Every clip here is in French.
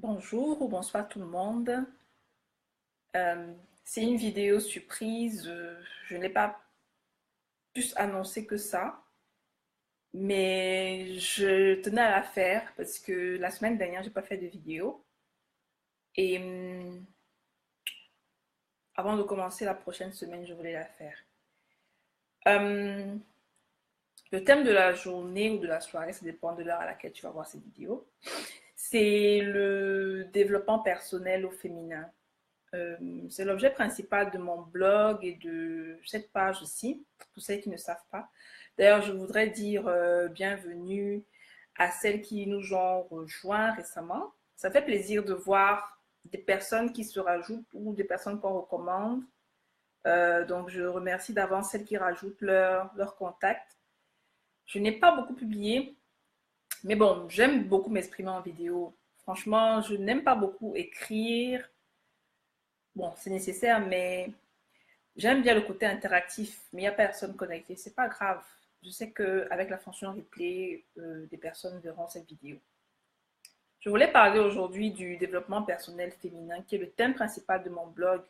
Bonjour ou bonsoir tout le monde. Euh, c'est une vidéo surprise. Je n'ai pas plus annoncé que ça, mais je tenais à la faire parce que la semaine dernière, j'ai pas fait de vidéo. Et avant de commencer la prochaine semaine, je voulais la faire. Euh, le thème de la journée ou de la soirée, ça dépend de l'heure à laquelle tu vas voir cette vidéo. C'est le développement personnel au féminin. C'est l'objet principal de mon blog et de cette page aussi, pour celles qui ne savent pas. D'ailleurs, je voudrais dire bienvenue à celles qui nous ont rejoints récemment. Ça fait plaisir de voir des personnes qui se rajoutent ou des personnes qu'on recommande. Donc, je remercie d'avance celles qui rajoutent leur contact. Je n'ai pas beaucoup publié, mais bon, j'aime beaucoup m'exprimer en vidéo. Franchement, je n'aime pas beaucoup écrire. Bon, c'est nécessaire, mais j'aime bien le côté interactif, mais il n'y a personne connectée. C'est pas grave. Je sais qu'avec la fonction replay, des personnes verront cette vidéo. Je voulais parler aujourd'hui du développement personnel féminin, qui est le thème principal de mon blog,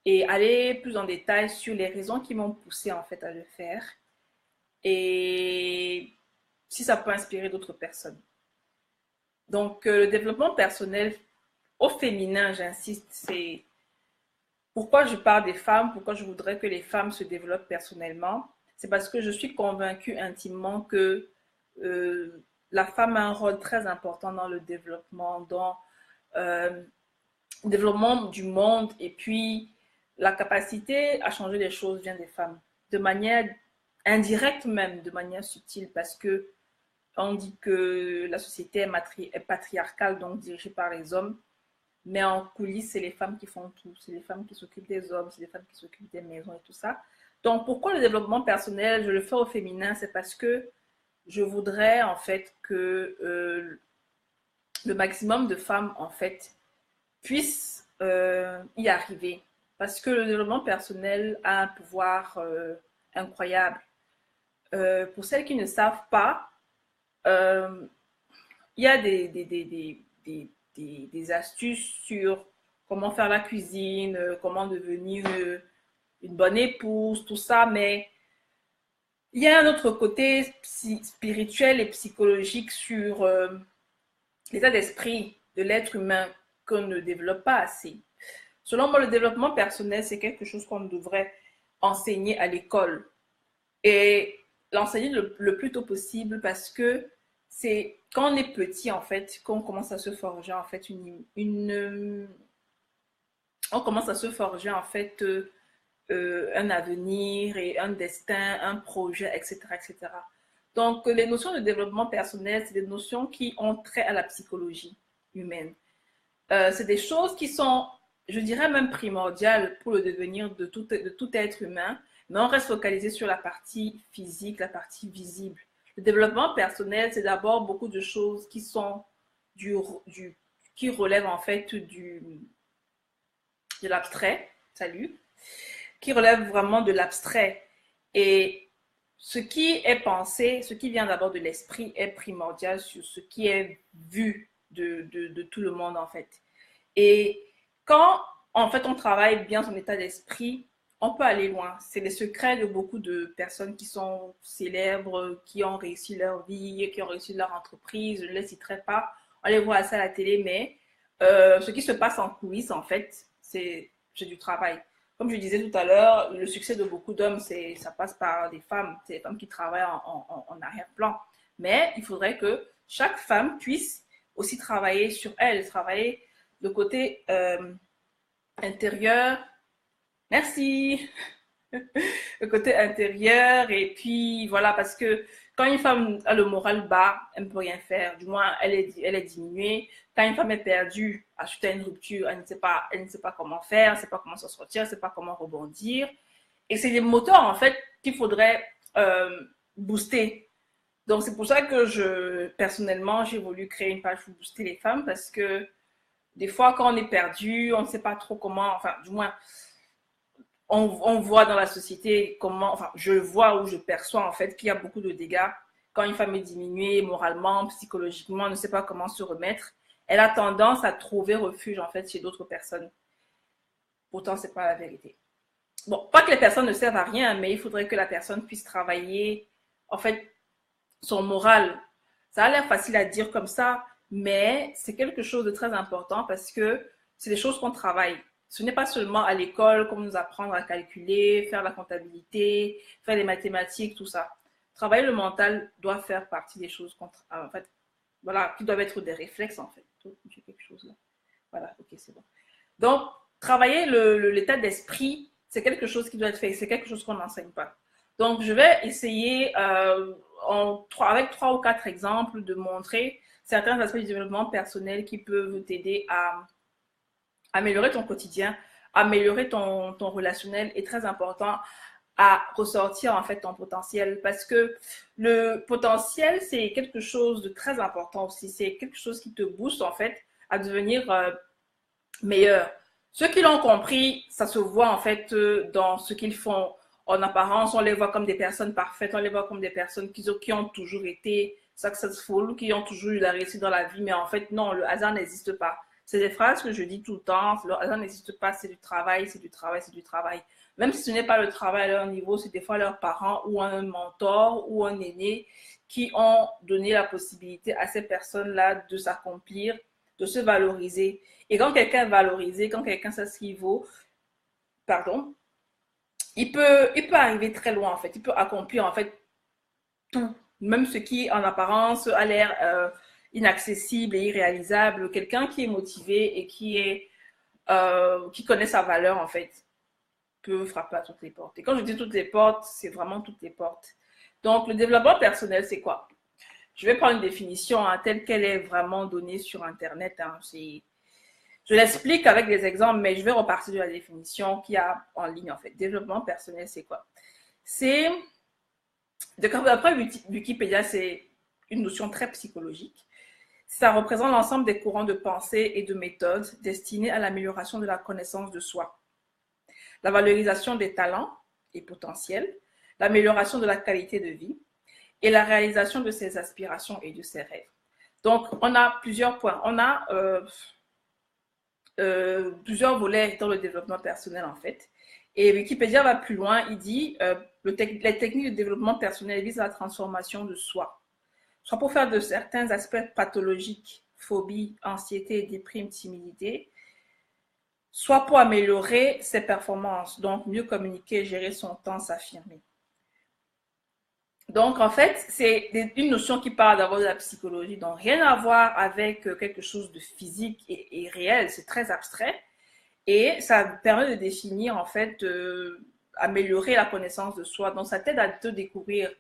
et aller plus en détail sur les raisons qui m'ont poussé en fait à le faire, et si ça peut inspirer d'autres personnes. Donc, le développement personnel au féminin, j'insiste, c'est pourquoi je parle des femmes, pourquoi je voudrais que les femmes se développent personnellement. C'est parce que je suis convaincue intimement que la femme a un rôle très important dans euh, le développement du monde, et puis la capacité à changer les choses vient des femmes, de manière indirecte même, de manière subtile, parce que on dit que la société est patriarcale, donc dirigée par les hommes. Mais en coulisses, c'est les femmes qui font tout. C'est les femmes qui s'occupent des hommes, c'est les femmes qui s'occupent des maisons et tout ça. Donc, pourquoi le développement personnel, je le fais au féminin, c'est parce que je voudrais en fait que le maximum de femmes en fait puissent y arriver. Parce que le développement personnel a un pouvoir incroyable. Pour celles qui ne savent pas, euh, il y a des astuces sur comment faire la cuisine, comment devenir une bonne épouse, tout ça, mais il y a un autre côté spirituel et psychologique sur l'état d'esprit de l'être humain qu'on ne développe pas assez. Selon moi, le développement personnel, c'est quelque chose qu'on devrait enseigner à l'école et l'enseigner le plus tôt possible parce que c'est quand on est petit, en fait, qu'on commence à se forger, en fait, on commence à se forger, en fait, un avenir et un destin, un projet, etc., etc. Donc, les notions de développement personnel, c'est des notions qui ont trait à la psychologie humaine. C'est des choses qui sont, je dirais même primordiales pour le devenir de tout être humain, mais on reste focalisé sur la partie physique, la partie visible. Le développement personnel, c'est d'abord beaucoup de choses qui sont qui relèvent en fait de l'abstrait, salut, qui relèvent vraiment de l'abstrait. Et ce qui est pensé, ce qui vient d'abord de l'esprit est primordial sur ce qui est vu de tout le monde en fait. Et quand en fait on travaille bien son état d'esprit, on peut aller loin. C'est les secrets de beaucoup de personnes qui sont célèbres, qui ont réussi leur vie, qui ont réussi leur entreprise. Je ne les citerai pas. On les voit assez à la télé, mais ce qui se passe en coulisses, en fait, c'est du travail. Comme je disais tout à l'heure, le succès de beaucoup d'hommes, ça passe par des femmes. C'est les femmes qui travaillent en arrière-plan. Mais il faudrait que chaque femme puisse aussi travailler sur elle, travailler le côté intérieur. Merci. Le côté intérieur. Et puis, voilà, parce que quand une femme a le moral bas, elle ne peut rien faire. Du moins, elle est diminuée. Quand une femme est perdue, suite à une rupture, elle ne sait pas comment faire, elle ne sait pas comment s'en sortir, elle ne sait pas comment rebondir. Et c'est des moteurs, en fait, qu'il faudrait booster. Donc, c'est pour ça que personnellement, j'ai voulu créer une page pour booster les femmes parce que des fois, quand on est perdu, on ne sait pas trop comment, enfin, du moins, on voit dans la société comment, enfin, je vois ou je perçois en fait qu'il y a beaucoup de dégâts quand une femme est diminuée moralement, psychologiquement, ne sait pas comment se remettre. elle a tendance à trouver refuge en fait chez d'autres personnes. Pourtant, c'est pas la vérité. Bon, pas que les personnes ne servent à rien, mais il faudrait que la personne puisse travailler, en fait, son moral. Ça a l'air facile à dire comme ça, mais c'est quelque chose de très important parce que c'est des choses qu'on travaille. Ce n'est pas seulement à l'école qu'on nous apprend à calculer, faire la comptabilité, faire les mathématiques, tout ça. Travailler le mental doit faire partie des choses en fait, voilà, qui doivent être des réflexes en fait. J'ai quelque chose là. Voilà, ok, c'est bon. Donc, travailler l'état d'esprit, c'est quelque chose qui doit être fait, c'est quelque chose qu'on n'enseigne pas. Donc, je vais essayer, avec 3 ou 4 exemples, de montrer certains aspects du développement personnel qui peuvent t'aider à améliorer ton quotidien, améliorer ton relationnel est très important à ressortir en fait ton potentiel parce que le potentiel c'est quelque chose de très important aussi, c'est quelque chose qui te booste en fait à devenir meilleur. Ceux qui l'ont compris, ça se voit en fait dans ce qu'ils font. En apparence, on les voit comme des personnes parfaites, on les voit comme des personnes qui ont toujours été successful, qui ont toujours eu la réussite dans la vie, mais en fait, non, le hasard n'existe pas. C'est des phrases que je dis tout le temps, le hasard n'existe pas, c'est du travail, c'est du travail, c'est du travail. Même si ce n'est pas le travail à leur niveau, c'est des fois leurs parents ou un mentor ou un aîné qui ont donné la possibilité à ces personnes-là de s'accomplir, de se valoriser. Et quand quelqu'un est valorisé, quand quelqu'un sait ce qu'il vaut, pardon, il peut arriver très loin en fait. Il peut accomplir en fait tout, même ce qui en apparence a l'air inaccessible et irréalisable. Quelqu'un qui est motivé et qui connaît sa valeur en fait peut frapper à toutes les portes. Et quand je dis toutes les portes, c'est vraiment toutes les portes. Donc le développement personnel, c'est quoi? Je vais prendre une définition hein, telle qu'elle est vraiment donnée sur Internet. Hein. Je l'explique avec des exemples, mais je vais repartir de la définition qu'il y a en ligne en fait. Développement personnel, c'est quoi? C'est, d'après Wikipédia, c'est une notion très psychologique. Ça représente l'ensemble des courants de pensée et de méthodes destinés à l'amélioration de la connaissance de soi, la valorisation des talents et potentiels, l'amélioration de la qualité de vie et la réalisation de ses aspirations et de ses rêves. Donc, on a plusieurs points. On a plusieurs volets dans le développement personnel en fait. Et Wikipédia va plus loin, il dit les techniques de développement personnel visent à la transformation de soi, soit pour faire de certains aspects pathologiques, phobie, anxiété, déprime, timidité, soit pour améliorer ses performances, donc mieux communiquer, gérer son temps, s'affirmer. Donc, en fait, c'est une notion qui parle d'abord de la psychologie, donc rien à voir avec quelque chose de physique et réel, c'est très abstrait. Et ça permet de définir, en fait, améliorer la connaissance de soi. Donc, ça t'aide à te découvrir.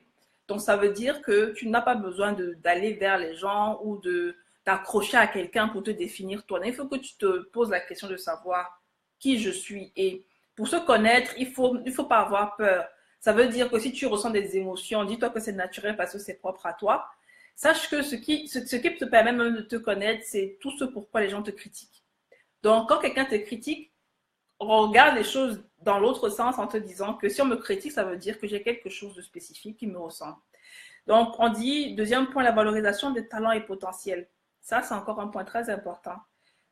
Donc, ça veut dire que tu n'as pas besoin d'aller vers les gens ou de t'accrocher à quelqu'un pour te définir toi. Il faut que tu te poses la question de savoir qui je suis. Et pour se connaître, il faut pas avoir peur. Ça veut dire que si tu ressens des émotions, dis-toi que c'est naturel parce que c'est propre à toi. Sache que ce qui te permet même de te connaître, c'est tout ce pourquoi les gens te critiquent. Donc, quand quelqu'un te critique, on regarde les choses dans l'autre sens en te disant que si on me critique, ça veut dire que j'ai quelque chose de spécifique qui me ressemble. Donc, on dit, deuxième point, la valorisation des talents et potentiels. Ça, c'est encore un point très important.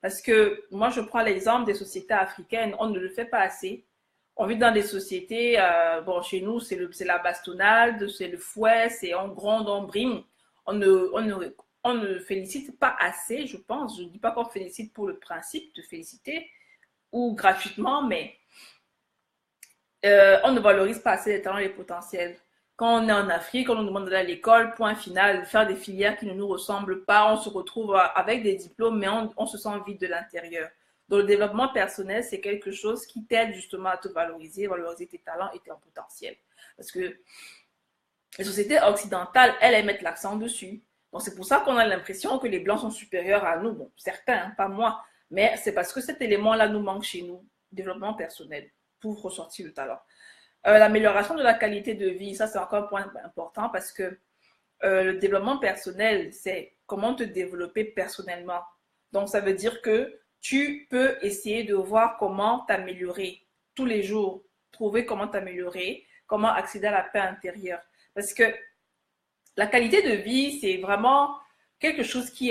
Parce que moi, je prends l'exemple des sociétés africaines, on ne le fait pas assez. On vit dans des sociétés, bon, chez nous, c'est la bastonnade, c'est le fouet, c'est on gronde, on brime. On ne félicite pas assez, je pense. Je ne dis pas qu'on félicite pour le principe de féliciter ou gratuitement, mais on ne valorise pas assez les talents et les potentiels. Quand on est en Afrique, on nous demande d'aller à l'école, point final, faire des filières qui ne nous ressemblent pas, on se retrouve avec des diplômes, mais on se sent vide de l'intérieur. Donc, le développement personnel, c'est quelque chose qui t'aide justement à te valoriser, valoriser tes talents et tes potentiels. Parce que les sociétés occidentales, elles mettent l'accent dessus. Donc, c'est pour ça qu'on a l'impression que les Blancs sont supérieurs à nous. Bon, certains, hein, pas moi. Mais c'est parce que cet élément-là nous manque chez nous. Développement personnel, pour ressortir le talent. L'amélioration de la qualité de vie, ça c'est encore un point important parce que le développement personnel, c'est comment te développer personnellement. Donc, ça veut dire que tu peux essayer de voir comment t'améliorer tous les jours, trouver comment t'améliorer, comment accéder à la paix intérieure. Parce que la qualité de vie, c'est vraiment quelque chose qui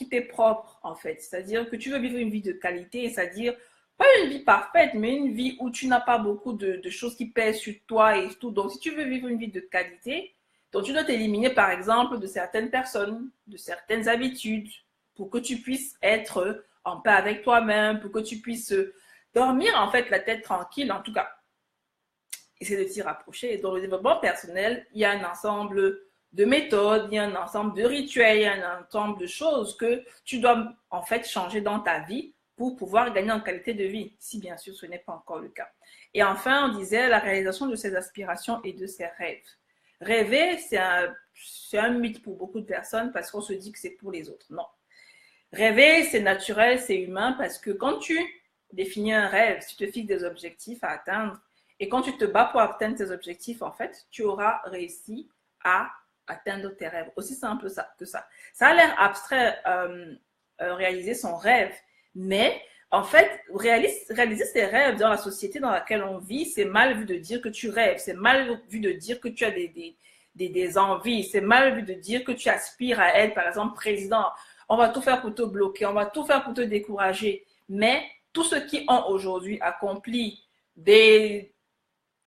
t'est propre, en fait. C'est-à-dire que tu veux vivre une vie de qualité, c'est-à-dire pas une vie parfaite, mais une vie où tu n'as pas beaucoup de choses qui pèsent sur toi et tout. Donc, si tu veux vivre une vie de qualité, donc tu dois t'éliminer, par exemple, de certaines personnes, de certaines habitudes, pour que tu puisses être en paix avec toi-même, pour que tu puisses dormir, en fait, la tête tranquille, en tout cas. Essayer de t'y rapprocher. Dans le développement personnel, il y a un ensemble de méthodes, il y a un ensemble de rituels, il y a un ensemble de choses que tu dois en fait changer dans ta vie pour pouvoir gagner en qualité de vie, si bien sûr ce n'est pas encore le cas. Et enfin, on disait la réalisation de ses aspirations et de ses rêves. Rêver, c'est un mythe pour beaucoup de personnes parce qu'on se dit que c'est pour les autres. Non. Rêver, c'est naturel, c'est humain parce que quand tu définis un rêve, tu te fixes des objectifs à atteindre et quand tu te bats pour atteindre tes objectifs, en fait, tu auras réussi à atteindre tes rêves. Aussi simple que ça. Ça a l'air abstrait, réaliser son rêve, mais en fait, réaliser ses rêves dans la société dans laquelle on vit, c'est mal vu de dire que tu rêves, c'est mal vu de dire que tu as des envies, c'est mal vu de dire que tu aspires à être, par exemple, président. On va tout faire pour te bloquer, on va tout faire pour te décourager. Mais tous ceux qui ont aujourd'hui accompli des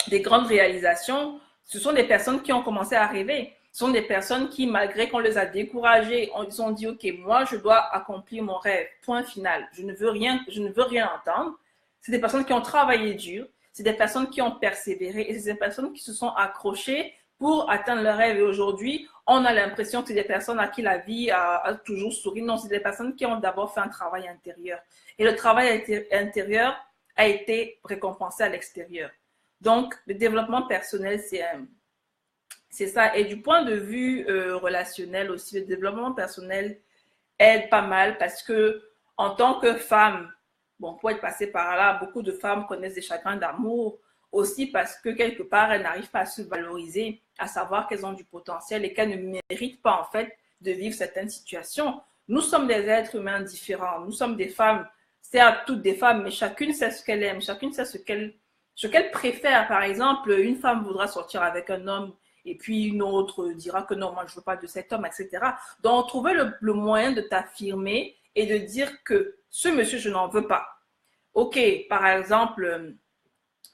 grandes réalisations, ce sont des personnes qui ont commencé à rêver. Ce sont des personnes qui, malgré qu'on les a découragées, ils ont dit, OK, moi, je dois accomplir mon rêve. Point final. Je ne veux rien entendre. C'est des personnes qui ont travaillé dur. C'est des personnes qui ont persévéré et c'est des personnes qui se sont accrochées pour atteindre leur rêve. Et aujourd'hui, on a l'impression que c'est des personnes à qui la vie a toujours souri. Non, c'est des personnes qui ont d'abord fait un travail intérieur. Et le travail intérieur a été récompensé à l'extérieur. Donc, le développement personnel, c'est ça. Et du point de vue relationnel aussi, le développement personnel aide pas mal parce que en tant que femme, bon, pour être passée par là, beaucoup de femmes connaissent des chagrins d'amour aussi parce que quelque part, elles n'arrivent pas à se valoriser, à savoir qu'elles ont du potentiel et qu'elles ne méritent pas en fait de vivre certaines situations. Nous sommes des êtres humains différents. Nous sommes des femmes, certes toutes des femmes, mais chacune sait ce qu'elle aime, chacune sait ce qu'elle préfère. Par exemple, une femme voudra sortir avec un homme et puis une autre dira que non, moi je ne veux pas de cet homme, etc. Donc, trouver le moyen de t'affirmer et de dire que ce monsieur, je n'en veux pas. Ok, par exemple,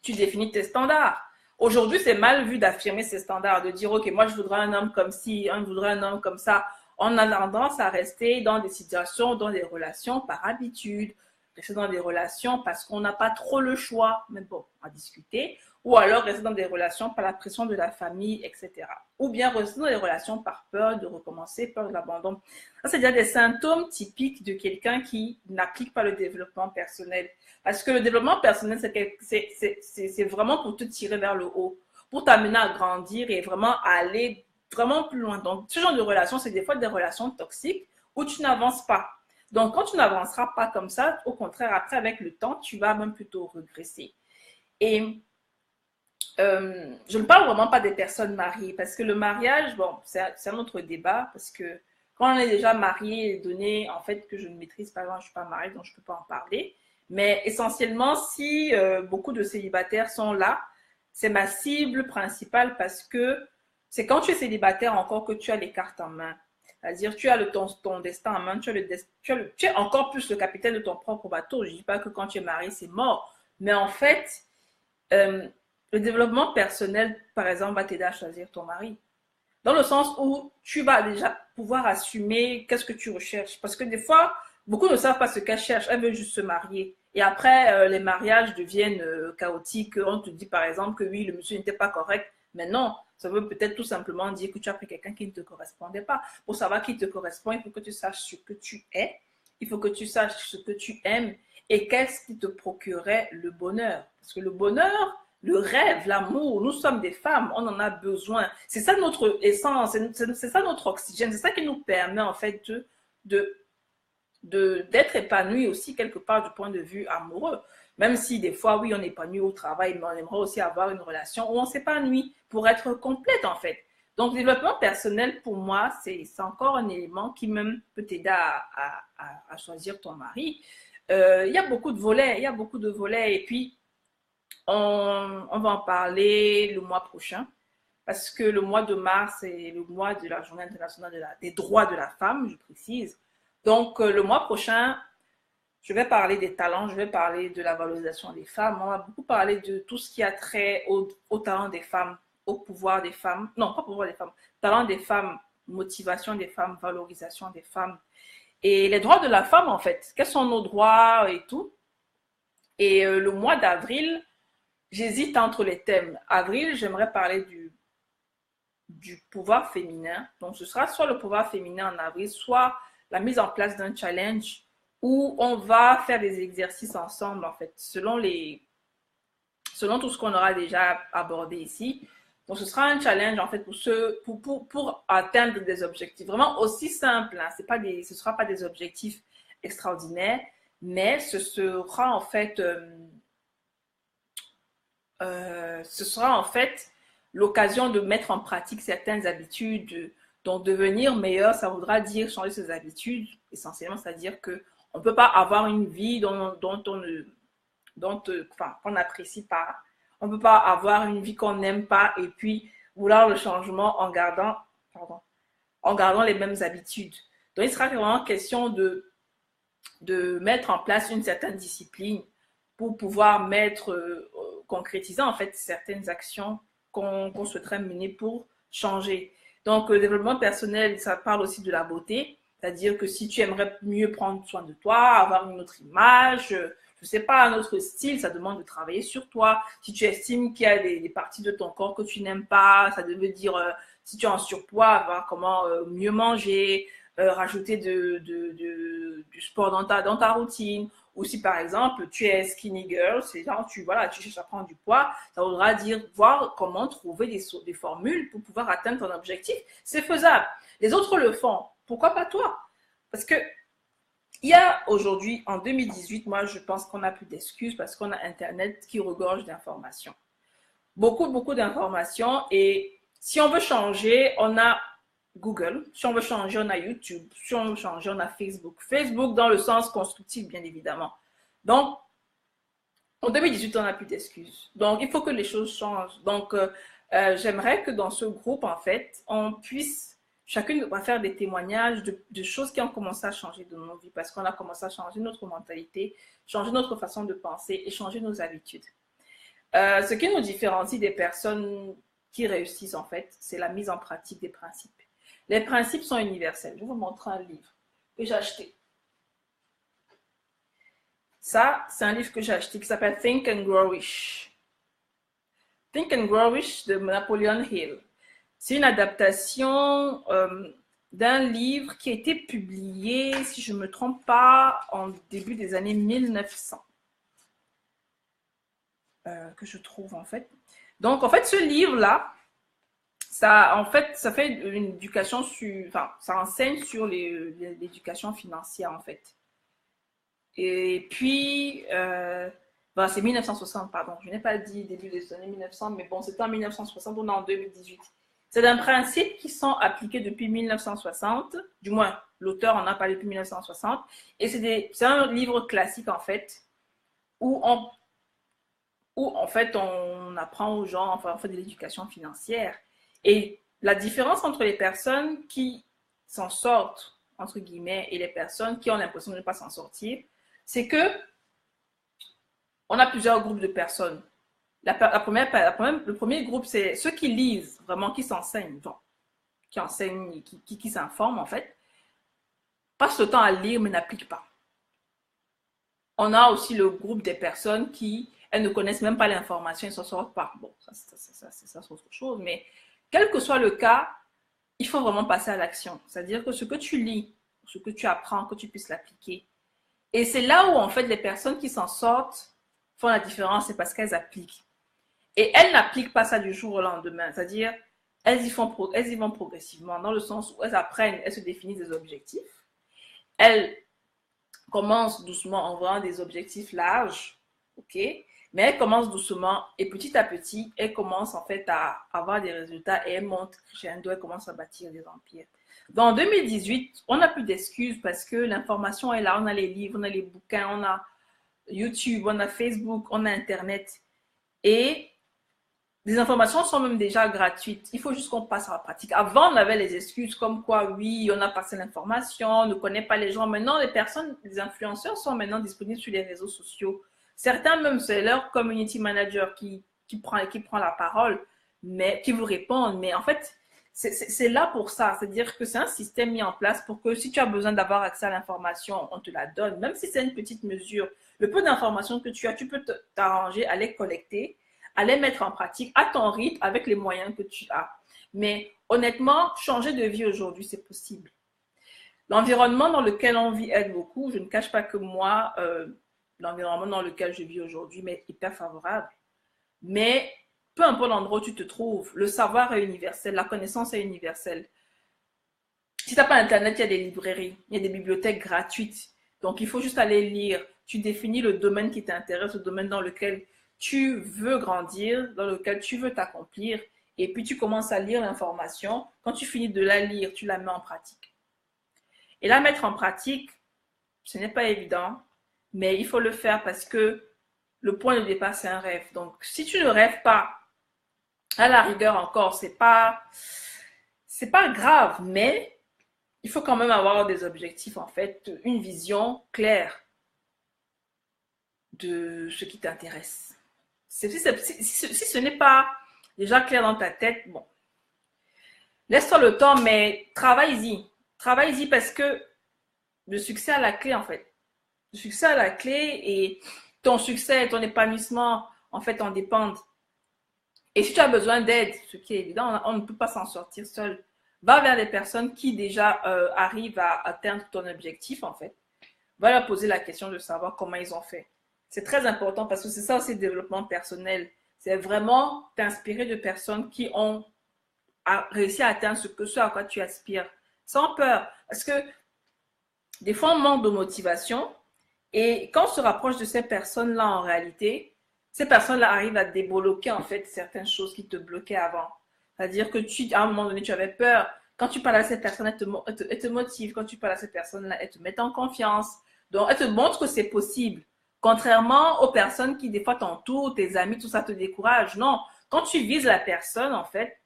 tu définis tes standards. Aujourd'hui, c'est mal vu d'affirmer ces standards, de dire, ok, moi je voudrais un homme comme ci, je voudrais un homme comme ça. On a tendance à rester dans des situations, dans des relations par habitude, rester dans des relations parce qu'on n'a pas trop le choix, mais bon, à discuter, ou alors rester dans des relations par la pression de la famille, etc. Ou bien rester dans des relations par peur de recommencer, peur de l'abandon. Ça, c'est déjà des symptômes typiques de quelqu'un qui n'applique pas le développement personnel. Parce que le développement personnel, c'est vraiment pour te tirer vers le haut, pour t'amener à grandir et vraiment à aller vraiment plus loin. Donc, ce genre de relation, c'est des fois des relations toxiques où tu n'avances pas. Donc, quand tu n'avanceras pas comme ça, au contraire, après, avec le temps, tu vas même plutôt regresser. Et je ne parle vraiment pas des personnes mariées, parce que le mariage, bon, c'est un autre débat, parce que quand on est déjà marié, donné en fait que je ne maîtrise pas, je ne suis pas mariée, donc je ne peux pas en parler. Mais essentiellement, si beaucoup de célibataires sont là, c'est ma cible principale parce que c'est quand tu es célibataire encore que tu as les cartes en main. C'est-à-dire, tu as ton destin en main, tu es encore plus le capitaine de ton propre bateau. Je ne dis pas que quand tu es marié, c'est mort. Mais en fait, euh, le développement personnel, par exemple, va t'aider à choisir ton mari. Dans le sens où tu vas déjà pouvoir assumer qu'est-ce que tu recherches. Parce que des fois, beaucoup ne savent pas ce qu'elles cherchent. Elles veulent juste se marier. Et après, les mariages deviennent chaotiques. On te dit par exemple que oui, le monsieur n'était pas correct. Mais non, ça veut peut-être tout simplement dire que tu as pris quelqu'un qui ne te correspondait pas. Pour savoir qui te correspond, il faut que tu saches ce que tu es. Il faut que tu saches ce que tu aimes et qu'est-ce qui te procurerait le bonheur. Parce que le bonheur, le rêve, l'amour, nous sommes des femmes, on en a besoin. C'est ça notre essence, c'est ça notre oxygène, c'est ça qui nous permet en fait d'être épanoui aussi quelque part du point de vue amoureux. Même si des fois, oui, on est épanoui au travail, mais on aimerait aussi avoir une relation où on s'épanouit pour être complète en fait. Donc, le développement personnel, pour moi, c'est encore un élément qui même peut t'aider à choisir ton mari. Il y a beaucoup de volets, il y a beaucoup de volets. Et puis, on va en parler le mois prochain. parce que le mois de mars est le mois de la Journée internationale des droits de la femme, je précise. Donc, le mois prochain, je vais parler des talents, je vais parler de la valorisation des femmes. On va beaucoup parler de tout ce qui a trait au talent des femmes, au pouvoir des femmes. Non, pas pouvoir des femmes, talent des femmes, motivation des femmes, valorisation des femmes. Et les droits de la femme, en fait. Quels sont nos droits et tout. Et le mois d'avril, j'hésite entre les thèmes. Avril, j'aimerais parler du pouvoir féminin. Donc, ce sera soit le pouvoir féminin en avril, soit la mise en place d'un challenge où on va faire des exercices ensemble, en fait, selon tout ce qu'on aura déjà abordé ici. Donc, ce sera un challenge, en fait, pour atteindre des objectifs. Vraiment aussi simple, hein. Ce ne sera pas des objectifs extraordinaires, mais ce sera en fait l'occasion de mettre en pratique certaines habitudes. Donc, devenir meilleur, ça voudra dire changer ses habitudes, essentiellement, c'est-à-dire qu'on ne peut pas avoir une vie dont on n'apprécie pas. On ne peut pas avoir une vie qu'on n'aime pas et puis vouloir le changement en gardant les mêmes habitudes. Donc, il sera vraiment question de mettre en place une certaine discipline pour pouvoir concrétiser en fait certaines actions qu'on souhaiterait mener pour changer. Donc, le développement personnel, ça parle aussi de la beauté, c'est-à-dire que si tu aimerais mieux prendre soin de toi, avoir une autre image, je sais pas, un autre style, ça demande de travailler sur toi. Si tu estimes qu'il y a des parties de ton corps que tu n'aimes pas, ça veut dire si tu es en surpoids, voir comment mieux manger, rajouter du sport dans ta routine. Ou si par exemple tu es skinny girl, c'est genre tu cherches à prendre du poids, ça voudra dire voir comment trouver des formules pour pouvoir atteindre ton objectif. C'est faisable. Les autres le font. Pourquoi pas toi? Parce que il y a aujourd'hui, en 2018, moi je pense qu'on n'a plus d'excuses parce qu'on a Internet qui regorge d'informations. Beaucoup, beaucoup d'informations. Et si on veut changer, on a Google. Si on veut changer, on a YouTube. Si on veut changer, on a Facebook. Facebook dans le sens constructif, bien évidemment. Donc, en 2018, on n'a plus d'excuses. Donc, il faut que les choses changent. Donc, j'aimerais que dans ce groupe, en fait, on puisse, chacune va faire des témoignages de choses qui ont commencé à changer dans nos vies parce qu'on a commencé à changer notre mentalité, changer notre façon de penser et changer nos habitudes. Ce qui nous différencie des personnes qui réussissent, en fait, c'est la mise en pratique des principes. Les principes sont universels. Je vais vous montrer un livre que j'ai acheté. Ça, c'est un livre que j'ai acheté qui s'appelle Think and Grow Rich. Think and Grow Rich de Napoleon Hill. C'est une adaptation d'un livre qui a été publié, si je ne me trompe pas, en début des années 1900. Que je trouve en fait. Donc, en fait, ce livre-là, ça fait une éducation ça enseigne sur l'éducation financière, en fait. Et puis, c'est 1960, pardon. Je n'ai pas dit début des années 1900, mais bon, c'était en 1960, on est en 2018. C'est d'un principe qui sont appliqués depuis 1960, du moins, l'auteur en a parlé depuis 1960, et c'est un livre classique, en fait, où en fait, on apprend aux gens, enfin, on fait de l'éducation financière. Et la différence entre les personnes qui s'en sortent, entre guillemets, et les personnes qui ont l'impression de ne pas s'en sortir, c'est que on a plusieurs groupes de personnes. Le premier groupe, c'est ceux qui lisent, vraiment, qui s'enseignent, qui enseignent, qui s'informent, en fait, passent le temps à lire, mais n'appliquent pas. On a aussi le groupe des personnes qui, elles ne connaissent même pas l'information, elles ne s'en sortent pas. Bon, ça c'est autre chose, mais quel que soit le cas, il faut vraiment passer à l'action. C'est-à-dire que ce que tu lis, ce que tu apprends, que tu puisses l'appliquer. Et c'est là où, en fait, les personnes qui s'en sortent font la différence, c'est parce qu'elles appliquent. Et elles n'appliquent pas ça du jour au lendemain. C'est-à-dire, elles y vont progressivement, dans le sens où elles apprennent, elles se définissent des objectifs. Elles commencent doucement en voyant des objectifs larges, ok? Mais elles commencent doucement et petit à petit, elles commencent en fait à avoir des résultats et elles montent crescendo, elles commencent à bâtir des empires. Dans 2018, on n'a plus d'excuses parce que l'information est là. On a les livres, on a les bouquins, on a YouTube, on a Facebook, on a Internet. Et Les informations sont même déjà gratuites. Il faut juste qu'on passe à la pratique. Avant, on avait les excuses comme quoi, oui, on a passé l'information, on ne connaît pas les gens. Maintenant, les personnes, les influenceurs sont maintenant disponibles sur les réseaux sociaux. Certains même, c'est leur community manager qui prend la parole, mais qui vous répond. Mais en fait, c'est là pour ça. C'est-à-dire que c'est un système mis en place pour que si tu as besoin d'avoir accès à l'information, on te la donne. Même si c'est une petite mesure, le peu d'informations que tu as, tu peux t'arranger à les collecter, à les mettre en pratique à ton rythme avec les moyens que tu as. Mais honnêtement, changer de vie aujourd'hui, c'est possible. L'environnement dans lequel on vit aide beaucoup. Je ne cache pas que moi, l'environnement dans lequel je vis aujourd'hui m'est hyper favorable. Mais peu importe l'endroit où tu te trouves, le savoir est universel, la connaissance est universelle. Si tu n'as pas Internet, il y a des librairies, il y a des bibliothèques gratuites. Donc, il faut juste aller lire. Tu définis le domaine qui t'intéresse, le domaine dans lequel tu veux grandir, dans lequel tu veux t'accomplir. Et puis, tu commences à lire l'information. Quand tu finis de la lire, tu la mets en pratique. Et la mettre en pratique, ce n'est pas évident, mais il faut le faire parce que le point de départ, c'est un rêve. Donc, si tu ne rêves pas, à la rigueur encore, c'est pas grave, mais il faut quand même avoir des objectifs, en fait, une vision claire de ce qui t'intéresse. Si ce n'est pas déjà clair dans ta tête, bon, laisse-toi le temps, mais travaille-y. Travaille-y parce que le succès à la clé, en fait. Le succès à la clé et ton succès, ton épanouissement, en fait, en dépendent. Et si tu as besoin d'aide, ce qui est évident, on ne peut pas s'en sortir seul. Va vers les personnes qui déjà arrivent à atteindre ton objectif, en fait. Va leur poser la question de savoir comment ils ont fait. C'est très important parce que c'est ça aussi le développement personnel. C'est vraiment t'inspirer de personnes qui ont réussi à atteindre ce à quoi tu aspires, sans peur. Parce que des fois, on manque de motivation et quand on se rapproche de ces personnes-là, en réalité, ces personnes-là arrivent à débloquer en fait certaines choses qui te bloquaient avant. C'est-à-dire que à un moment donné, tu avais peur. Quand tu parles à ces personnes, elles te motivent. Quand tu parles à ces personnes-là, elles te mettent en confiance. Donc, elles te montrent que c'est possible. Contrairement aux personnes qui, des fois, t'entourent, tes amis, tout ça te décourage. Non, quand tu vises la personne, en fait,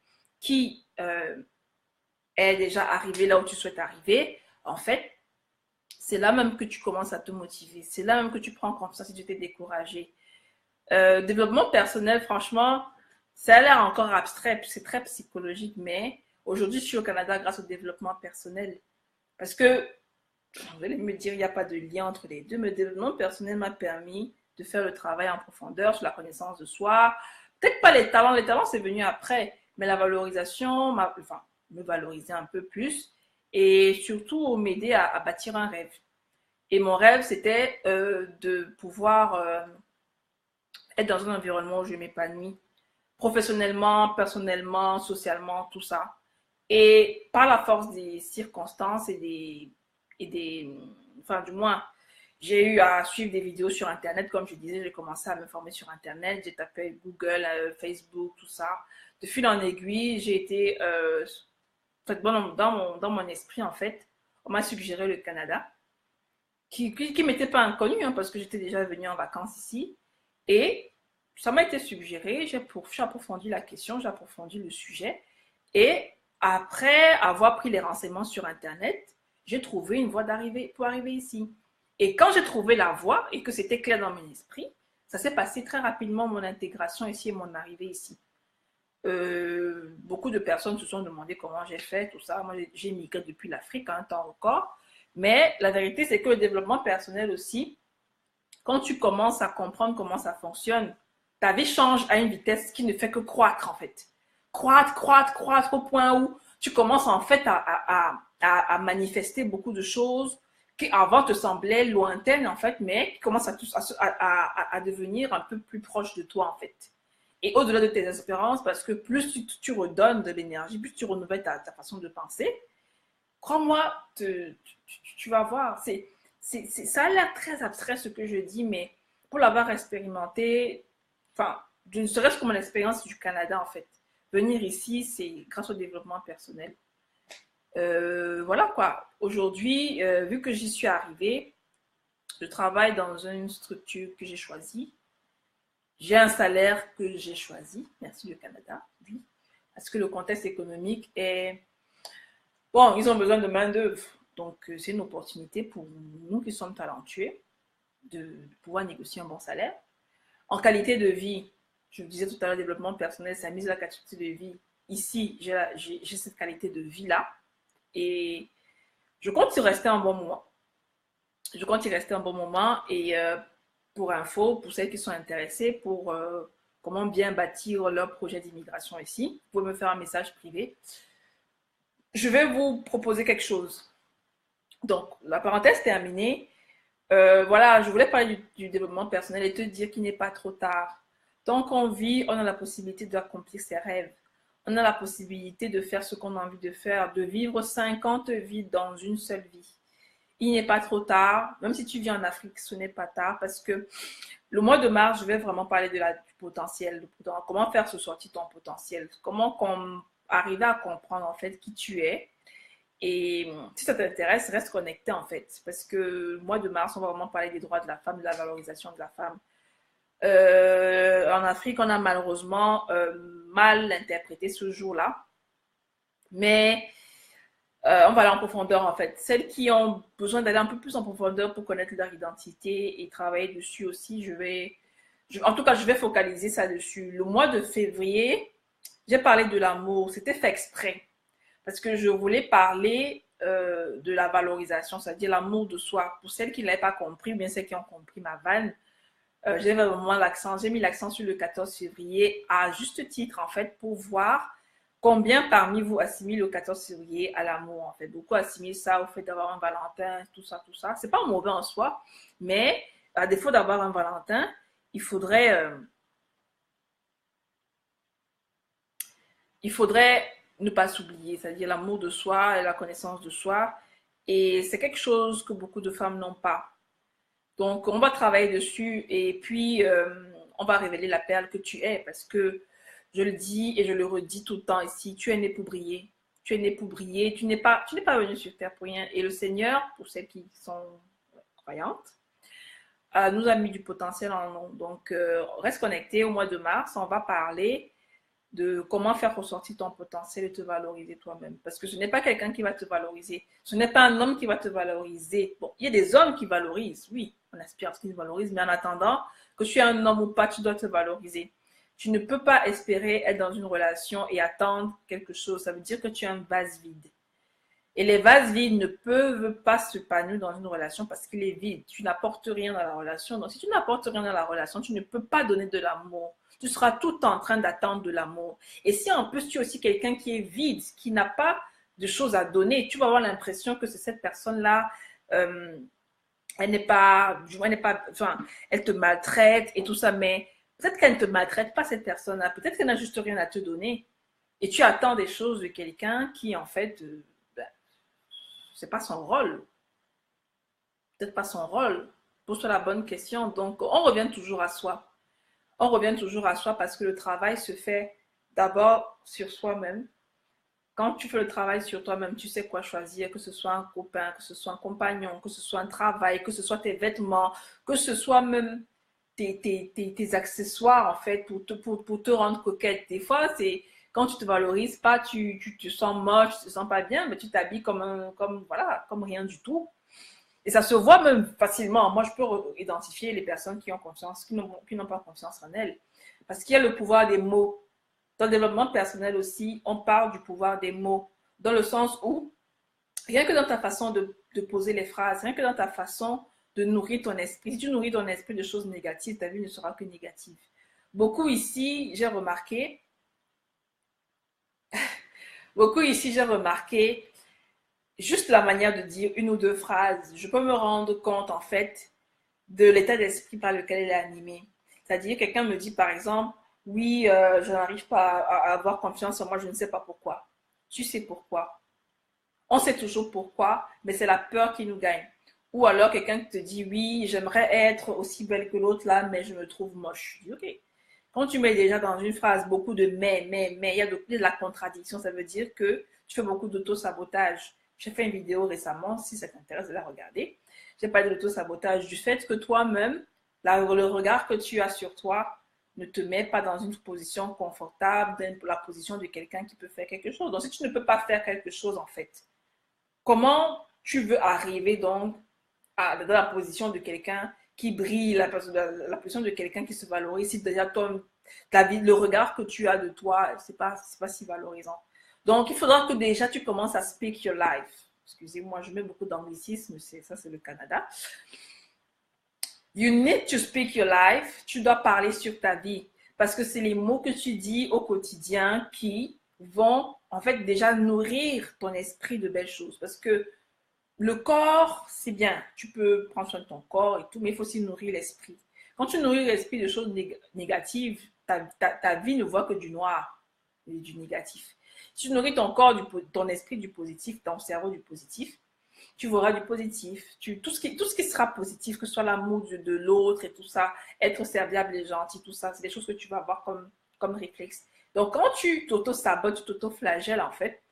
qui est déjà arrivée là où tu souhaites arriver, en fait, c'est là même que tu commences à te motiver. C'est là même que tu prends confiance si tu t'es découragé. Développement personnel, franchement, ça a l'air encore abstrait, c'est très psychologique, mais aujourd'hui, je suis au Canada grâce au développement personnel. Parce que, vous allez me dire, il n'y a pas de lien entre les deux, mais le développement personnel m'a permis de faire le travail en profondeur sur la connaissance de soi. Peut-être pas les talents c'est venu après, mais la valorisation, enfin, me valoriser un peu plus et surtout m'aider à bâtir un rêve. Et mon rêve, c'était de pouvoir être dans un environnement où je m'épanouis professionnellement, personnellement, socialement, tout ça. Et par la force des circonstances enfin du moins, j'ai eu à suivre des vidéos sur Internet. Comme je disais, j'ai commencé à me former sur Internet. J'ai tapé Google, Facebook, tout ça. De fil en aiguille, j'ai été, dans mon esprit, en fait, on m'a suggéré le Canada, qui m'était pas inconnu, hein, parce que j'étais déjà venue en vacances ici. Et ça m'a été suggéré, j'ai approfondi la question, j'ai approfondi le sujet. Et après avoir pris les renseignements sur Internet, j'ai trouvé une voie d'arrivée pour arriver ici. Et quand j'ai trouvé la voie et que c'était clair dans mon esprit, ça s'est passé très rapidement, mon intégration ici et mon arrivée ici. Beaucoup de personnes se sont demandé comment j'ai fait, tout ça. Moi, j'ai migré depuis l'Afrique, un temps record. Mais la vérité, c'est que le développement personnel aussi, quand tu commences à comprendre comment ça fonctionne, ta vie change à une vitesse qui ne fait que croître en fait. Croître, croître, croître au point où tu commences en fait à manifester beaucoup de choses qui avant te semblaient lointaines en fait, mais qui commencent à devenir un peu plus proches de toi en fait. Et au-delà de tes espérances, parce que plus tu redonnes de l'énergie, plus tu renouvelles ta façon de penser, crois-moi, tu vas voir. Ça a l'air très abstrait ce que je dis, mais pour l'avoir expérimenté, enfin, ne serait-ce que mon expérience du Canada en fait. Venir ici, c'est grâce au développement personnel. Voilà quoi. Aujourd'hui, vu que j'y suis arrivée, je travaille dans une structure que j'ai choisie. J'ai un salaire que j'ai choisi, merci le Canada, oui, parce que le contexte économique est... Bon, ils ont besoin de main-d'œuvre, donc c'est une opportunité pour nous qui sommes talentueux de pouvoir négocier un bon salaire. En qualité de vie, je vous disais tout à l'heure, développement personnel, ça mise la qualité de vie. Ici, j'ai cette qualité de vie-là et je compte y rester un bon moment. Je compte y rester un bon moment et pour info, pour celles qui sont intéressées, pour comment bien bâtir leur projet d'immigration ici, vous pouvez me faire un message privé. Je vais vous proposer quelque chose. Donc, la parenthèse terminée. Voilà, je voulais parler du développement personnel et te dire qu'il n'est pas trop tard. Tant qu'on vit, on a la possibilité d'accomplir ses rêves. On a la possibilité de faire ce qu'on a envie de faire, de vivre 50 vies dans une seule vie. Il n'est pas trop tard, même si tu vis en Afrique, ce n'est pas tard parce que le mois de mars, je vais vraiment parler du potentiel, comment faire sortir ton potentiel, comment arriver à comprendre en fait qui tu es. Et si ça t'intéresse, reste connecté en fait, parce que le mois de mars, on va vraiment parler des droits de la femme, de la valorisation de la femme. En Afrique, on a malheureusement mal interprété ce jour-là, mais on va aller en profondeur en fait. Celles qui ont besoin d'aller un peu plus en profondeur pour connaître leur identité et travailler dessus aussi, en tout cas, je vais focaliser ça dessus. Le mois de février, j'ai parlé de l'amour, c'était fait exprès. Parce que je voulais parler de la valorisation, c'est-à-dire l'amour de soi. Pour celles qui ne l'avaient pas compris, ou bien celles qui ont compris ma vanne, j'ai mis l'accent sur le 14 février à juste titre, en fait, pour voir combien parmi vous assimilent le 14 février à l'amour, en fait. Beaucoup assimilent ça au fait d'avoir un Valentin, tout ça, tout ça. C'est pas mauvais en soi, mais à défaut d'avoir un Valentin, il faudrait ne pas s'oublier, c'est-à-dire l'amour de soi et la connaissance de soi. Et c'est quelque chose que beaucoup de femmes n'ont pas. Donc, on va travailler dessus et puis on va révéler la perle que tu es parce que je le dis et je le redis tout le temps ici, tu es né pour briller. Tu es né pour briller, tu n'es pas venu sur terre pour rien. Et le Seigneur, pour celles qui sont croyantes, nous a mis du potentiel en nous. Donc, reste connecté au mois de mars, on va parler de comment faire ressortir ton potentiel et te valoriser toi-même. Parce que ce n'est pas quelqu'un qui va te valoriser. Ce n'est pas un homme qui va te valoriser. Bon, il y a des hommes qui valorisent, oui, on aspire à ce qu'ils valorisent, mais en attendant, que tu es un homme ou pas, tu dois te valoriser. Tu ne peux pas espérer être dans une relation et attendre quelque chose. Ça veut dire que tu es un vase vide. Et les vases vides ne peuvent pas se s'épanouir dans une relation parce qu'il est vide. Tu n'apportes rien dans la relation. Donc, si tu n'apportes rien dans la relation, tu ne peux pas donner de l'amour. Tu seras tout le temps en train d'attendre de l'amour. Et si en plus tu es aussi quelqu'un qui est vide, qui n'a pas de choses à donner, tu vas avoir l'impression que c'est cette personne-là, elle n'est pas, enfin, elle te maltraite et tout ça, mais peut-être qu'elle ne te maltraite pas cette personne-là. Peut-être qu'elle n'a juste rien à te donner. Et tu attends des choses de quelqu'un qui, en fait, c'est pas son rôle. Peut-être pas son rôle. Pose-toi la bonne question. Donc, on revient toujours à soi. On revient toujours à soi parce que le travail se fait d'abord sur soi-même. Quand tu fais le travail sur toi-même, tu sais quoi choisir, que ce soit un copain, que ce soit un compagnon, que ce soit un travail, que ce soit tes vêtements, que ce soit même tes accessoires, en fait, pour te rendre coquette. Des fois, c'est quand tu te valorises pas, tu te sens moche, tu te sens pas bien, mais tu t'habilles voilà, comme rien du tout. Et ça se voit même facilement. Moi, je peux identifier les personnes qui ont confiance, qui n'ont pas confiance en elles. Parce qu'il y a le pouvoir des mots. Dans le développement personnel aussi, on parle du pouvoir des mots. Dans le sens où, rien que dans ta façon de poser les phrases, rien que dans ta façon de nourrir ton esprit, si tu nourris ton esprit de choses négatives, ta vie ne sera que négative. Beaucoup ici, j'ai remarqué, juste la manière de dire une ou deux phrases, je peux me rendre compte en fait de l'état d'esprit par lequel elle est animée. C'est-à-dire, quelqu'un me dit par exemple, oui, je n'arrive pas à avoir confiance en moi, je ne sais pas pourquoi. Tu sais pourquoi. On sait toujours pourquoi, mais c'est la peur qui nous gagne. Ou alors quelqu'un qui te dit, oui, j'aimerais être aussi belle que l'autre là, mais je me trouve moche. Je dis, ok. Quand tu mets déjà dans une phrase beaucoup de mais, il y a de la contradiction, ça veut dire que tu fais beaucoup d'auto-sabotage. J'ai fait une vidéo récemment, si ça t'intéresse de la regarder. J'ai parlé de l'auto-sabotage, du fait que toi-même, le regard que tu as sur toi ne te mets pas dans une position confortable, dans la position de quelqu'un qui peut faire quelque chose. Donc, si tu ne peux pas faire quelque chose, en fait, comment tu veux arriver donc dans la position de quelqu'un qui brille, la position de quelqu'un qui se valorise, si déjà le regard que tu as de toi, c'est pas si valorisant. Donc, il faudra que déjà tu commences à speak your life. Excusez-moi, je mets beaucoup d'anglicisme, ça c'est le Canada. You need to speak your life. Tu dois parler sur ta vie. Parce que c'est les mots que tu dis au quotidien qui vont en fait déjà nourrir ton esprit de belles choses. Parce que le corps, c'est bien. Tu peux prendre soin de ton corps et tout, mais il faut aussi nourrir l'esprit. Quand tu nourris l'esprit de choses négatives, ta vie ne voit que du noir et du négatif. Si tu nourris ton corps, ton esprit du positif, ton cerveau du positif, tu verras du positif. Tout ce qui sera positif, que ce soit l'amour de l'autre et tout ça, être serviable et gentil, tout ça, c'est des choses que tu vas avoir comme réflexe. Donc, quand tu t'auto-sabotes, tu t'auto-flagelles, en fait,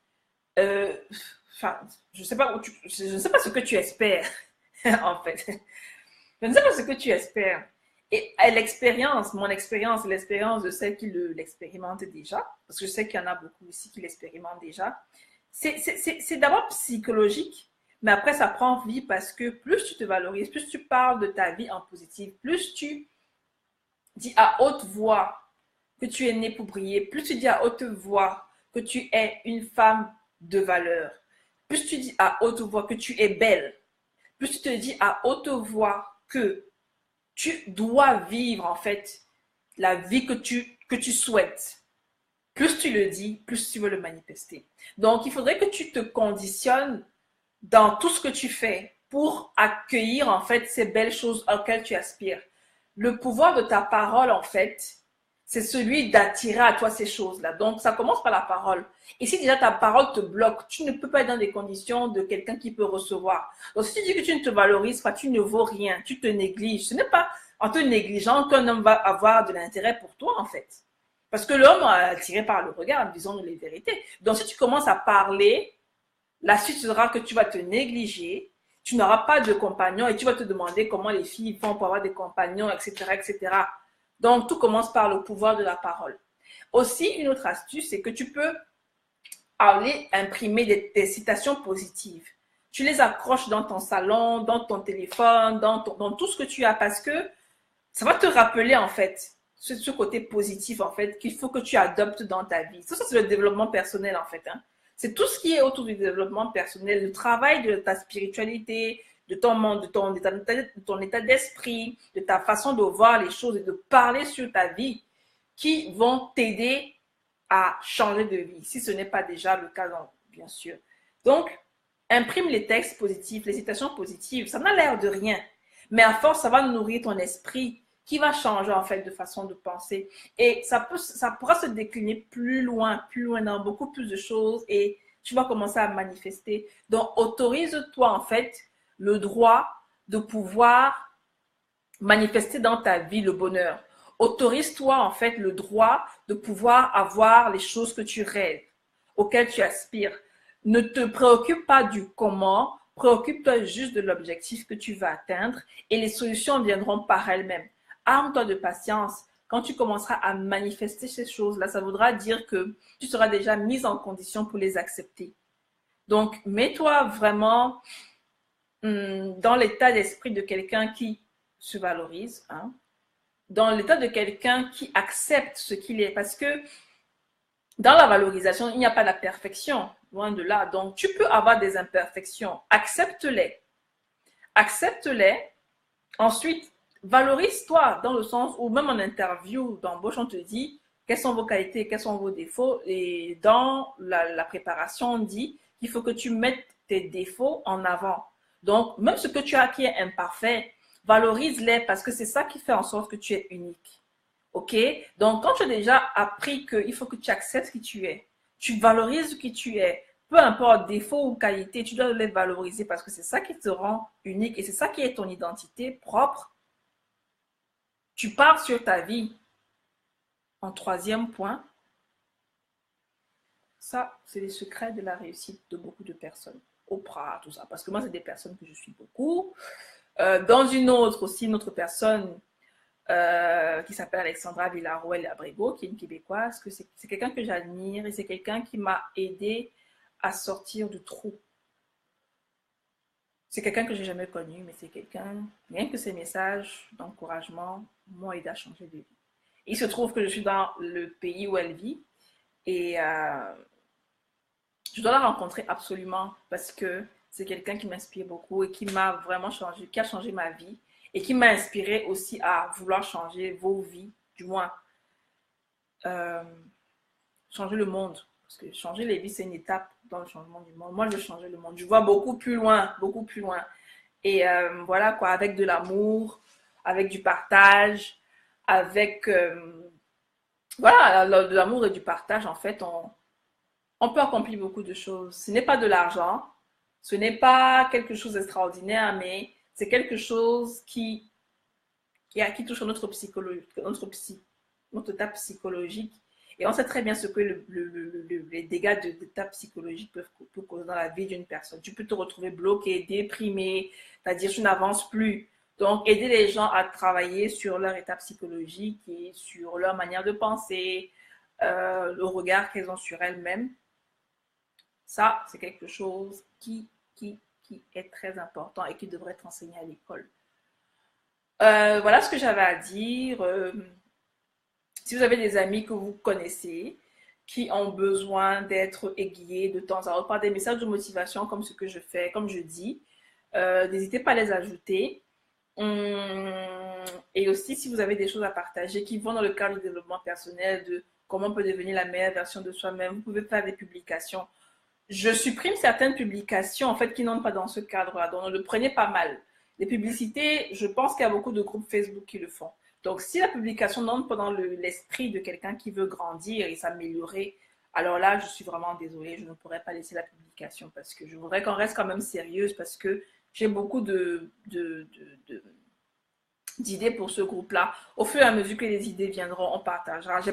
enfin, je ne sais pas ce que tu espères, en fait. Je ne sais pas ce que tu espères. Et l'expérience, l'expérience de celles qui l'expérimentent déjà, parce que je sais qu'il y en a beaucoup ici qui l'expérimentent déjà, c'est d'abord psychologique, mais après ça prend vie parce que plus tu te valorises, plus tu parles de ta vie en positif, plus tu dis à haute voix que tu es né pour briller, plus tu dis à haute voix que tu es une femme de valeur, plus tu dis à haute voix que tu es belle, plus tu te dis à haute voix que tu dois vivre en fait la vie que tu souhaites. Plus tu le dis, plus tu veux le manifester. Donc, il faudrait que tu te conditionnes dans tout ce que tu fais pour accueillir en fait ces belles choses auxquelles tu aspires. Le pouvoir de ta parole, en fait, c'est celui d'attirer à toi ces choses-là. Donc, ça commence par la parole. Et si déjà ta parole te bloque, tu ne peux pas être dans des conditions de quelqu'un qui peut recevoir. Donc, si tu dis que tu ne te valorises pas, tu ne vaux rien, tu te négliges. Ce n'est pas en te négligeant qu'un homme va avoir de l'intérêt pour toi, en fait. Parce que l'homme est attiré par le regard, disons les vérités. Donc, si tu commences à parler, la suite sera que tu vas te négliger, tu n'auras pas de compagnon et tu vas te demander comment les filles font pour avoir des compagnons, etc., etc. Donc, tout commence par le pouvoir de la parole. Aussi, une autre astuce, c'est que tu peux aller imprimer des citations positives. Tu les accroches dans ton salon, dans ton téléphone, dans tout ce que tu as parce que ça va te rappeler en fait ce côté positif en fait qu'il faut que tu adoptes dans ta vie. Ça c'est le développement personnel en fait. Hein. C'est tout ce qui est autour du développement personnel, le travail de ta spiritualité, de ton monde, de ton état d'esprit, de ta façon de voir les choses et de parler sur ta vie qui vont t'aider à changer de vie, si ce n'est pas déjà le cas, bien sûr. Donc, imprime les textes positifs, les citations positives. Ça n'a l'air de rien, mais à force, ça va nourrir ton esprit qui va changer en fait de façon de penser. Et ça pourra se décliner plus loin dans beaucoup plus de choses et tu vas commencer à manifester. Donc, autorise-toi en fait le droit de pouvoir manifester dans ta vie le bonheur. Autorise-toi en fait le droit de pouvoir avoir les choses que tu rêves, auxquelles tu aspires. Ne te préoccupe pas du comment, préoccupe-toi juste de l'objectif que tu vas atteindre et les solutions viendront par elles-mêmes. Arme-toi de patience. Quand tu commenceras à manifester ces choses-là, ça voudra dire que tu seras déjà mise en condition pour les accepter. Donc, mets-toi vraiment dans l'état d'esprit de quelqu'un qui se valorise, hein, dans l'état de quelqu'un qui accepte ce qu'il est. Parce que dans la valorisation, il n'y a pas de perfection, loin de là. Donc, tu peux avoir des imperfections. Accepte-les. Accepte-les. Ensuite, valorise-toi dans le sens où même en interview d'embauche, on te dit quelles sont vos qualités, quels sont vos défauts. Et dans la préparation, on dit qu'il faut que tu mettes tes défauts en avant. Donc, même ce que tu as qui est imparfait, valorise-les parce que c'est ça qui fait en sorte que tu es unique. OK? Donc, quand tu as déjà appris qu'il faut que tu acceptes qui tu es, tu valorises qui tu es, peu importe défaut ou qualité, tu dois les valoriser parce que c'est ça qui te rend unique et c'est ça qui est ton identité propre. Tu pars sur ta vie. En troisième point, ça, c'est les secrets de la réussite de beaucoup de personnes. Oprah, tout ça. Parce que moi, c'est des personnes que je suis beaucoup. Dans une autre aussi, une autre personne qui s'appelle Alexandra Villaruel Abrego, qui est une Québécoise, que c'est quelqu'un que j'admire et c'est quelqu'un qui m'a aidé à sortir du trou. C'est quelqu'un que j'ai jamais connu, mais c'est quelqu'un, rien que ses messages d'encouragement m'ont aidé à changer de vie. Il se trouve que je suis dans le pays où elle vit et je dois la rencontrer absolument parce que c'est quelqu'un qui m'inspire beaucoup et qui m'a vraiment changé, qui a changé ma vie et qui m'a inspiré aussi à vouloir changer vos vies, du moins euh, changer le monde. Parce que changer les vies, c'est une étape dans le changement du monde. Moi, je veux changer le monde. Je vois beaucoup plus loin, beaucoup plus loin. Et voilà quoi, avec de l'amour, avec du partage, avec voilà, de l'amour et du partage, en fait, on peut accomplir beaucoup de choses. Ce n'est pas de l'argent, ce n'est pas quelque chose d'extraordinaire, mais c'est quelque chose qui touche à notre psychologie, notre état psychologique. Et on sait très bien ce que les dégâts de l'état psychologique peuvent causer dans la vie d'une personne. Tu peux te retrouver bloqué, déprimé, c'est-à-dire tu n'avances plus. Donc, aider les gens à travailler sur leur état psychologique et sur leur manière de penser, le regard qu'elles ont sur elles-mêmes, ça, c'est quelque chose qui est très important et qui devrait être enseigné à l'école. Voilà ce que j'avais à dire. Si vous avez des amis que vous connaissez qui ont besoin d'être aiguillés de temps à autre par des messages de motivation comme ce que je fais, comme je dis, n'hésitez pas à les ajouter. Et aussi, si vous avez des choses à partager qui vont dans le cadre du développement personnel, de comment on peut devenir la meilleure version de soi-même, vous pouvez faire des publications. Je supprime certaines publications en fait qui n'entrent pas dans ce cadre-là, donc ne le prenez pas mal. Les publicités, je pense qu'il y a beaucoup de groupes Facebook qui le font. Donc si la publication n'entre pas dans l'esprit de quelqu'un qui veut grandir et s'améliorer, alors là, je suis vraiment désolée, je ne pourrais pas laisser la publication parce que je voudrais qu'on reste quand même sérieuse parce que j'ai beaucoup d'idées pour ce groupe-là. Au fur et à mesure que les idées viendront, on partagera. Je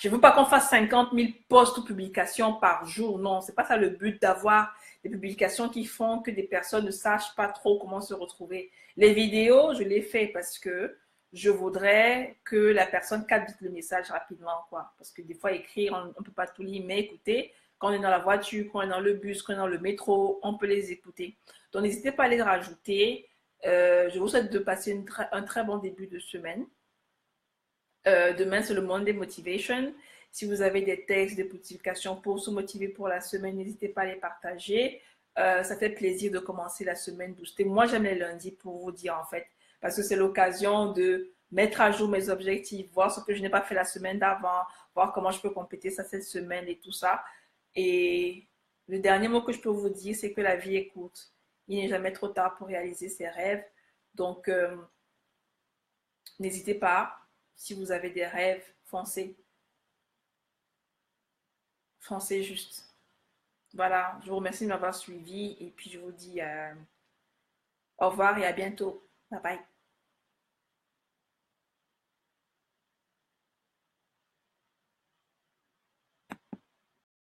veux pas qu'on fasse 50 000 posts ou publications par jour. Non, c'est pas ça le but d'avoir des publications qui font que des personnes ne sachent pas trop comment se retrouver. Les vidéos, je les fais parce que je voudrais que la personne capte vite le message rapidement, quoi. Parce que des fois, écrire, on ne peut pas tout lire, mais écoutez, quand on est dans la voiture, quand on est dans le bus, quand on est dans le métro, on peut les écouter. Donc, n'hésitez pas à les rajouter. Je vous souhaite de passer un très bon début de semaine. Demain, c'est le Monday Motivation. Si vous avez des textes, des notifications pour se motiver pour la semaine, n'hésitez pas à les partager. Ça fait plaisir de commencer la semaine boostée. Moi, j'aime les lundis pour vous dire en fait, parce que c'est l'occasion de mettre à jour mes objectifs, voir ce que je n'ai pas fait la semaine d'avant, voir comment je peux compléter ça cette semaine et tout ça. Et le dernier mot que je peux vous dire, c'est que la vie est courte. Il n'est jamais trop tard pour réaliser ses rêves. Donc, n'hésitez pas, si vous avez des rêves, foncez. Foncez juste. Voilà, je vous remercie de m'avoir suivi et puis je vous dis au revoir et à bientôt. Bye bye.